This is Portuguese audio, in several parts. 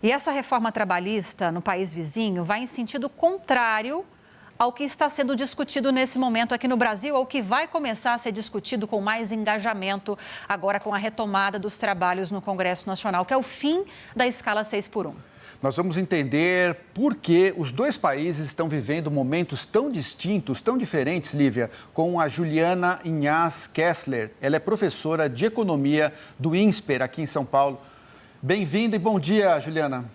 E essa reforma trabalhista no país vizinho vai em sentido contrário ao que está sendo discutido nesse momento aqui no Brasil, ou que vai começar a ser discutido com mais engajamento agora com a retomada dos trabalhos no Congresso Nacional, que é o fim da escala 6x1. Nós vamos entender por que os dois países estão vivendo momentos tão distintos, tão diferentes, Lívia, com a Juliana Inhas Kessler. Ela é professora de economia do INSPER, aqui em São Paulo. Bem-vinda e bom dia, Juliana.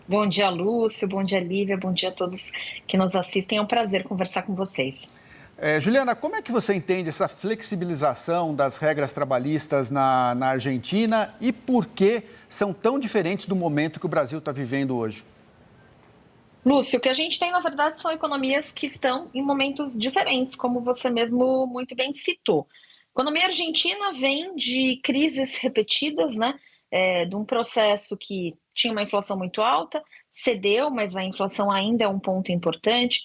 Bom dia, Lúcio. Bom dia, Lívia. Bom dia a todos que nos assistem. É um prazer conversar com vocês. Juliana, como é que você entende essa flexibilização das regras trabalhistas na Argentina e por que são tão diferentes do momento que o Brasil está vivendo hoje? Lúcio, o que a gente tem, na verdade, são economias que estão em momentos diferentes, como você mesmo muito bem citou. A economia argentina vem de crises repetidas, né? De um processo que tinha uma inflação muito alta, cedeu, mas a inflação ainda é um ponto importante,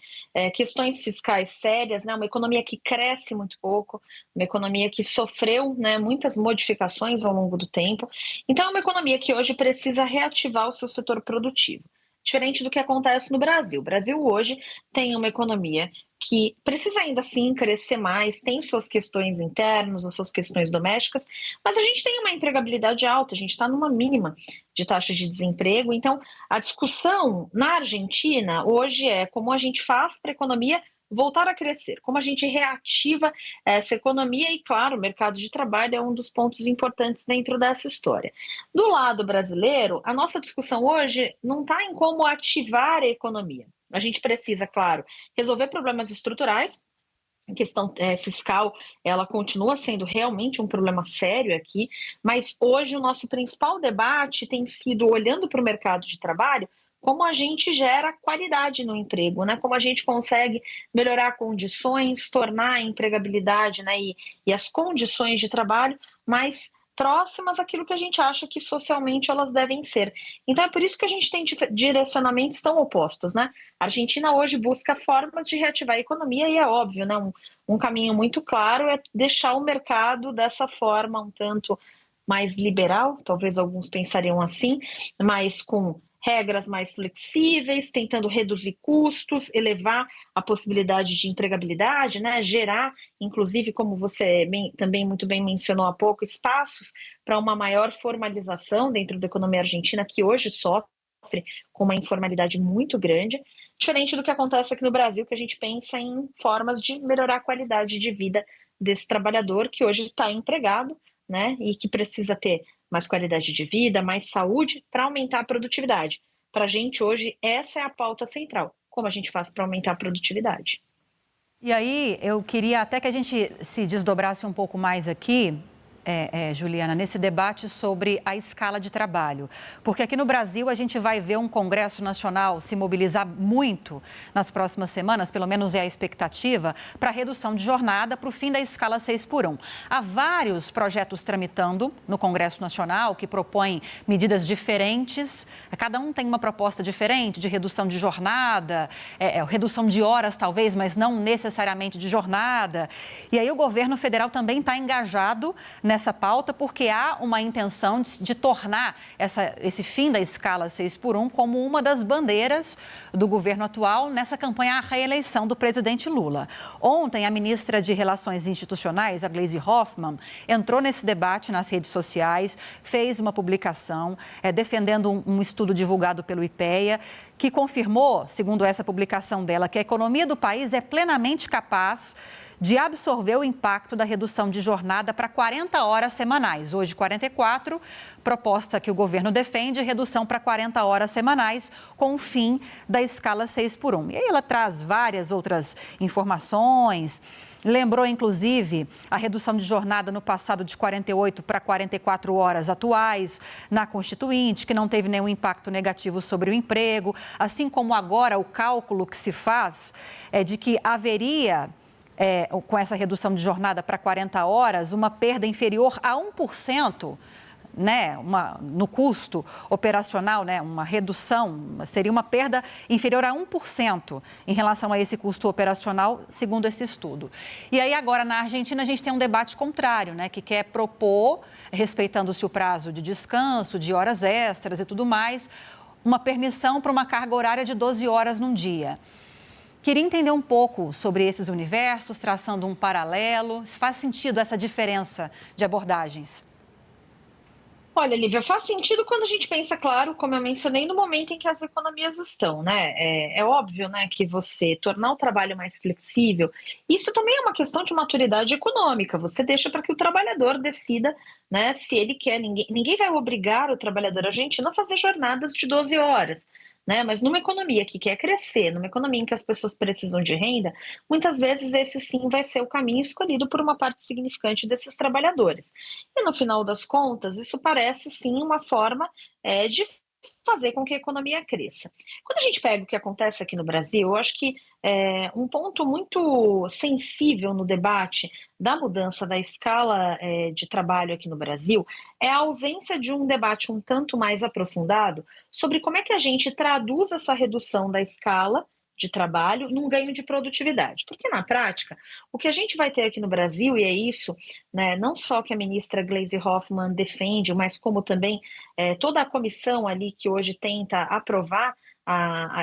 questões fiscais sérias, né? Uma economia que cresce muito pouco, uma economia que sofreu, né, muitas modificações ao longo do tempo. Então, é uma economia que hoje precisa reativar o seu setor produtivo, diferente do que acontece no Brasil. O Brasil hoje tem uma economia que precisa ainda assim crescer mais, tem suas questões internas, suas questões domésticas, mas a gente tem uma empregabilidade alta, a gente está numa mínima de taxa de desemprego. Então, a discussão na Argentina hoje é como a gente faz para a economia voltar a crescer, como a gente reativa essa economia e, claro, o mercado de trabalho é um dos pontos importantes dentro dessa história. Do lado brasileiro, a nossa discussão hoje não está em como ativar a economia. A gente precisa, claro, resolver problemas estruturais. A questão fiscal, ela continua sendo realmente um problema sério aqui, mas hoje o nosso principal debate tem sido, olhando para o mercado de trabalho, como a gente gera qualidade no emprego, né? Como a gente consegue melhorar condições, tornar a empregabilidade, né, e as condições de trabalho mais próximas àquilo que a gente acha que socialmente elas devem ser. Então é por isso que a gente tem direcionamentos tão opostos, né? A Argentina hoje busca formas de reativar a economia e é óbvio, né? Um caminho muito claro é deixar o mercado dessa forma um tanto mais liberal, talvez alguns pensariam assim, mas com regras mais flexíveis, tentando reduzir custos, elevar a possibilidade de empregabilidade, né? Gerar, inclusive, como você também muito bem mencionou há pouco, espaços para uma maior formalização dentro da economia argentina, que hoje sofre com uma informalidade muito grande, diferente do que acontece aqui no Brasil, que a gente pensa em formas de melhorar a qualidade de vida desse trabalhador que hoje está empregado, né? E que precisa ter mais qualidade de vida, mais saúde para aumentar a produtividade. Para a gente hoje, essa é a pauta central. Como a gente faz para aumentar a produtividade? E aí, eu queria até que a gente se desdobrasse um pouco mais aqui, Juliana, nesse debate sobre a escala de trabalho. Porque aqui no Brasil a gente vai ver um Congresso Nacional se mobilizar muito nas próximas semanas, pelo menos é a expectativa, para a redução de jornada para o fim da escala 6x1. Há vários projetos tramitando no Congresso Nacional que propõem medidas diferentes, cada um tem uma proposta diferente de redução de jornada, redução de horas talvez, mas não necessariamente de jornada. E aí o governo federal também está engajado nessa pauta, porque há uma intenção de tornar esse fim da escala 6x1 como uma das bandeiras do governo atual nessa campanha à reeleição do presidente Lula. Ontem, a ministra de Relações Institucionais, a Gleisi Hoffmann, entrou nesse debate nas redes sociais, fez uma publicação defendendo um estudo divulgado pelo IPEA, que confirmou, segundo essa publicação dela, que a economia do país é plenamente capaz de absorver o impacto da redução de jornada para 40 horas semanais. Hoje, 44, proposta que o governo defende, redução para 40 horas semanais, com o fim da escala 6x1. E aí ela traz várias outras informações, lembrou, inclusive, a redução de jornada no passado de 48 para 44 horas atuais, na Constituinte, que não teve nenhum impacto negativo sobre o emprego, assim como agora o cálculo que se faz é de que haveria com essa redução de jornada para 40 horas, uma perda inferior a 1% né, no custo operacional, né, uma redução, seria uma perda inferior a 1% em relação a esse custo operacional, segundo esse estudo. E aí agora na Argentina a gente tem um debate contrário, né, que quer propor, respeitando-se o prazo de descanso, de horas extras e tudo mais, uma permissão para uma carga horária de 12 horas num dia. Queria entender um pouco sobre esses universos, traçando um paralelo, se faz sentido essa diferença de abordagens. Olha, Lívia, faz sentido quando a gente pensa, claro, como eu mencionei, no momento em que as economias estão, né? É óbvio, né, que você tornar o trabalho mais flexível, isso também é uma questão de maturidade econômica. Você deixa para que o trabalhador decida, né, se ele quer. Ninguém vai obrigar o trabalhador argentino a fazer jornadas de 12 horas. Né? Mas numa economia que quer crescer, numa economia em que as pessoas precisam de renda, muitas vezes esse sim vai ser o caminho escolhido por uma parte significante desses trabalhadores. E no final das contas, isso parece sim uma forma de fazer com que a economia cresça. Quando a gente pega o que acontece aqui no Brasil, eu acho que um ponto muito sensível no debate da mudança da escala de trabalho aqui no Brasil é a ausência de um debate um tanto mais aprofundado sobre como é que a gente traduz essa redução da escala de trabalho num ganho de produtividade. Porque, na prática, o que a gente vai ter aqui no Brasil, e é isso, né, não só que a ministra Gleisi Hoffmann defende, mas como também toda a comissão ali que hoje tenta aprovar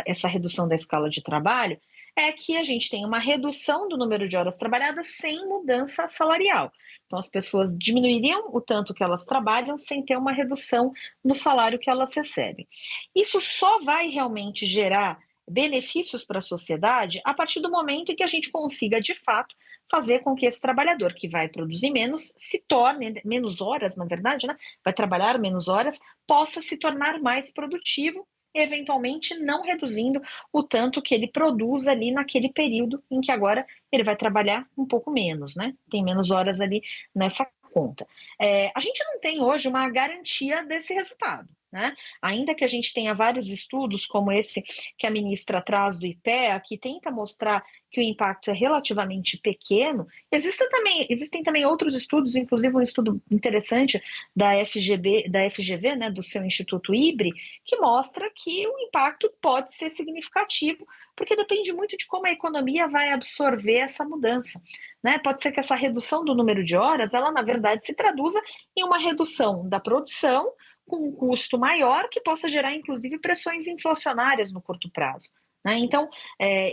essa redução da escala de trabalho, é que a gente tem uma redução do número de horas trabalhadas sem mudança salarial. Então, as pessoas diminuiriam o tanto que elas trabalham sem ter uma redução no salário que elas recebem. Isso só vai realmente gerar benefícios para a sociedade a partir do momento em que a gente consiga, de fato, fazer com que esse trabalhador que vai produzir menos se torne, menos horas, na verdade, né? Vai trabalhar menos horas, possa se tornar mais produtivo, eventualmente não reduzindo o tanto que ele produz ali naquele período em que agora ele vai trabalhar um pouco menos, né? Tem menos horas ali nessa conta. A gente não tem hoje uma garantia desse resultado. Né? Ainda que a gente tenha vários estudos, como esse que a ministra traz do IPEA, que tenta mostrar que o impacto é relativamente pequeno, existem também outros estudos, inclusive um estudo interessante da FGV, né, do seu Instituto IBRE, que mostra que o impacto pode ser significativo, porque depende muito de como a economia vai absorver essa mudança. Né? Pode ser que essa redução do número de horas, ela na verdade se traduza em uma redução da produção, com um custo maior que possa gerar, inclusive, pressões inflacionárias no curto prazo. Né? Então,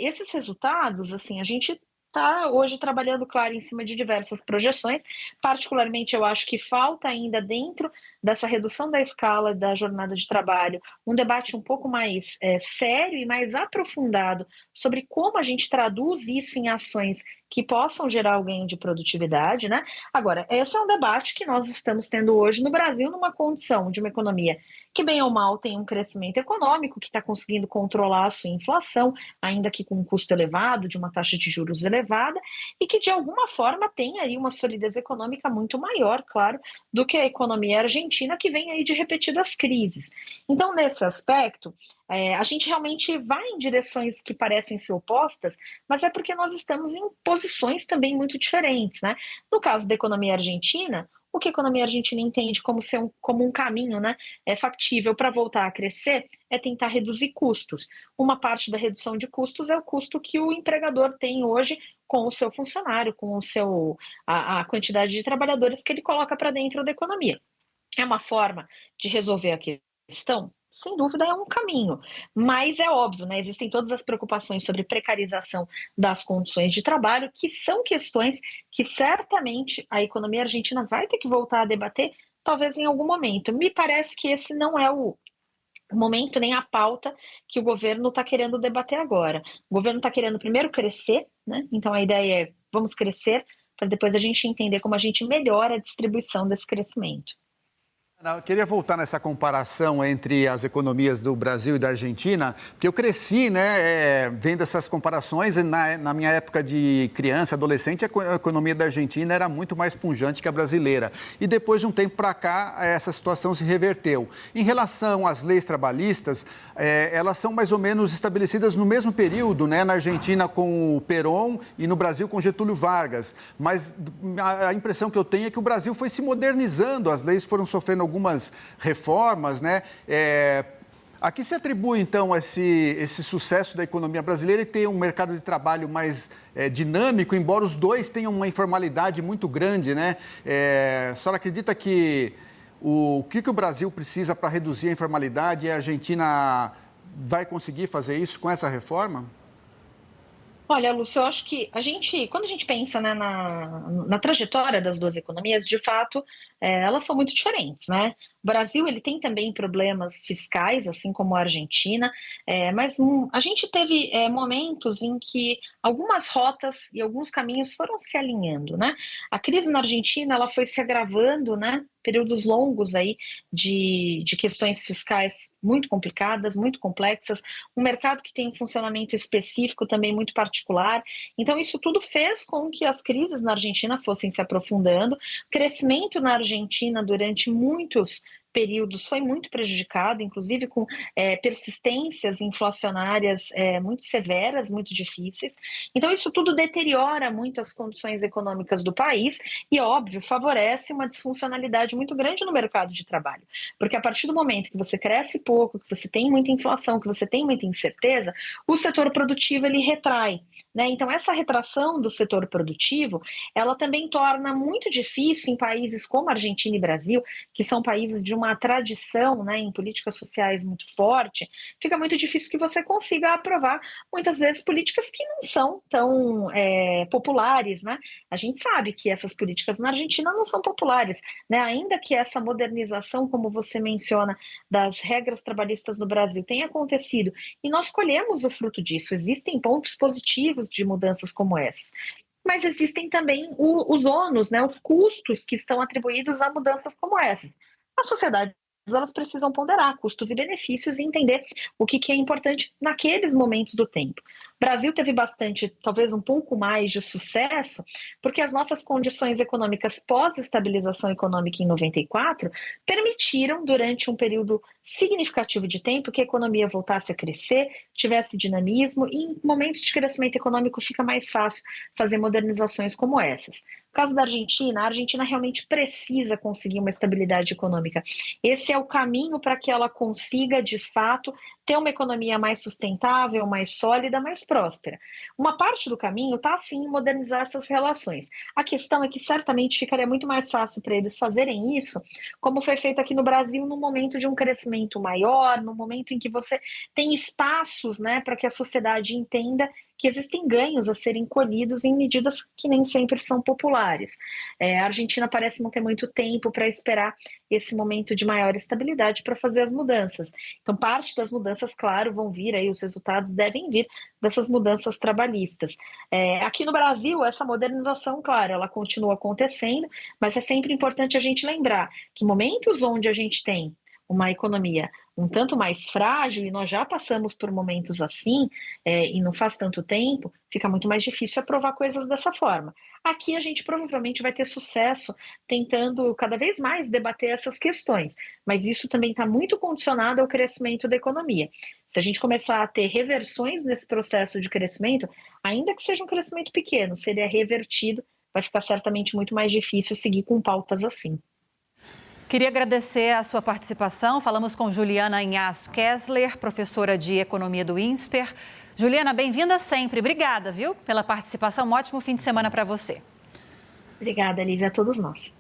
esses resultados, assim, a gente está hoje trabalhando, claro, em cima de diversas projeções. Particularmente, eu acho que falta ainda dentro dessa redução da escala da jornada de trabalho um debate um pouco mais sério e mais aprofundado sobre como a gente traduz isso em ações que possam gerar o ganho de produtividade, né? Agora, esse é um debate que nós estamos tendo hoje no Brasil numa condição de uma economia que, bem ou mal, tem um crescimento econômico, que está conseguindo controlar a sua inflação, ainda que com um custo elevado, de uma taxa de juros elevada, e que, de alguma forma, tem aí uma solidez econômica muito maior, claro, do que a economia argentina, que vem aí de repetidas crises. Então, nesse aspecto, a gente realmente vai em direções que parecem ser opostas, mas é porque nós estamos em posições também muito diferentes, né? No caso da economia argentina, o que a economia argentina entende como um caminho, né, factível para voltar a crescer é tentar reduzir custos. Uma parte da redução de custos é o custo que o empregador tem hoje com o seu funcionário, com a quantidade de trabalhadores que ele coloca para dentro da economia. É uma forma de resolver a questão? Sem dúvida é um caminho, mas é óbvio, né? Existem todas as preocupações sobre precarização das condições de trabalho, que são questões que certamente a economia argentina vai ter que voltar a debater, talvez em algum momento. Me parece que esse não é o momento nem a pauta que o governo está querendo debater agora. O governo está querendo primeiro crescer, né? Então a ideia é vamos crescer para depois a gente entender como a gente melhora a distribuição desse crescimento. Eu queria voltar nessa comparação entre as economias do Brasil e da Argentina, porque eu cresci, né, vendo essas comparações. Na minha época de criança, adolescente, a economia da Argentina era muito mais pujante que a brasileira. E depois de um tempo para cá, essa situação se reverteu. Em relação às leis trabalhistas, elas são mais ou menos estabelecidas no mesmo período, né, na Argentina com o Perón e no Brasil com Getúlio Vargas. Mas a impressão que eu tenho é que o Brasil foi se modernizando, as leis foram sofrendo algumas reformas, né? A que se atribui, então, esse sucesso da economia brasileira e ter um mercado de trabalho mais dinâmico, embora os dois tenham uma informalidade muito grande, né? A senhora acredita que o que o Brasil precisa para reduzir a informalidade e a Argentina vai conseguir fazer isso com essa reforma? Olha, Lúcio, eu acho que quando a gente pensa, né, na trajetória das duas economias, de fato, elas são muito diferentes, né? O Brasil, ele tem também problemas fiscais, assim como a Argentina, mas a gente teve momentos em que algumas rotas e alguns caminhos foram se alinhando, né? A crise na Argentina, ela foi se agravando, né? Períodos longos aí de questões fiscais muito complicadas, muito complexas, um mercado que tem um funcionamento específico também muito particular. Então, isso tudo fez com que as crises na Argentina fossem se aprofundando. O crescimento na Argentina durante muitos períodos foi muito prejudicado, inclusive com persistências inflacionárias muito severas, muito difíceis. Então, isso tudo deteriora muito as condições econômicas do país e, óbvio, favorece uma disfuncionalidade muito grande no mercado de trabalho. Porque a partir do momento que você cresce pouco, que você tem muita inflação, que você tem muita incerteza, o setor produtivo ele retrai, né? Então, essa retração do setor produtivo, ela também torna muito difícil em países como Argentina e Brasil, que são países de uma tradição, né, em políticas sociais muito forte, fica muito difícil que você consiga aprovar, muitas vezes, políticas que não são tão populares, né? A gente sabe que essas políticas na Argentina não são populares, né? Ainda que essa modernização, como você menciona, das regras trabalhistas no Brasil tenha acontecido, e nós colhemos o fruto disso, existem pontos positivos de mudanças como essas. Mas existem também os ônus, né, os custos que estão atribuídos a mudanças como essas. As sociedades, elas precisam ponderar custos e benefícios e entender o que é importante naqueles momentos do tempo. O Brasil teve bastante, talvez um pouco mais de sucesso, porque as nossas condições econômicas pós-estabilização econômica em 94 permitiram, durante um período significativo de tempo, que a economia voltasse a crescer, tivesse dinamismo, e em momentos de crescimento econômico fica mais fácil fazer modernizações como essas. No caso da Argentina, a Argentina realmente precisa conseguir uma estabilidade econômica. Esse é o caminho para que ela consiga, de fato, ter uma economia mais sustentável, mais sólida, mais próspera. Uma parte do caminho está, sim, em modernizar essas relações. A questão é que certamente ficaria muito mais fácil para eles fazerem isso, como foi feito aqui no Brasil, no momento de um crescimento maior, no momento em que você tem espaços, né, para que a sociedade entenda que existem ganhos a serem colhidos em medidas que nem sempre são populares. A Argentina parece não ter muito tempo para esperar esse momento de maior estabilidade para fazer as mudanças. Então, parte das mudanças, claro, vão vir aí, os resultados devem vir dessas mudanças trabalhistas. Aqui no Brasil, essa modernização, claro, ela continua acontecendo, mas é sempre importante a gente lembrar que momentos onde a gente tem uma economia um tanto mais frágil, e nós já passamos por momentos assim, e não faz tanto tempo, fica muito mais difícil aprovar coisas dessa forma. Aqui a gente provavelmente vai ter sucesso tentando cada vez mais debater essas questões, mas isso também está muito condicionado ao crescimento da economia. Se a gente começar a ter reversões nesse processo de crescimento, ainda que seja um crescimento pequeno, se ele é revertido, vai ficar certamente muito mais difícil seguir com pautas assim. Queria agradecer a sua participação. Falamos com Juliana Inhas Kessler, professora de Economia do INSPER. Juliana, bem-vinda sempre. Obrigada, viu, pela participação. Um ótimo fim de semana para você. Obrigada, Lívia, a todos nós.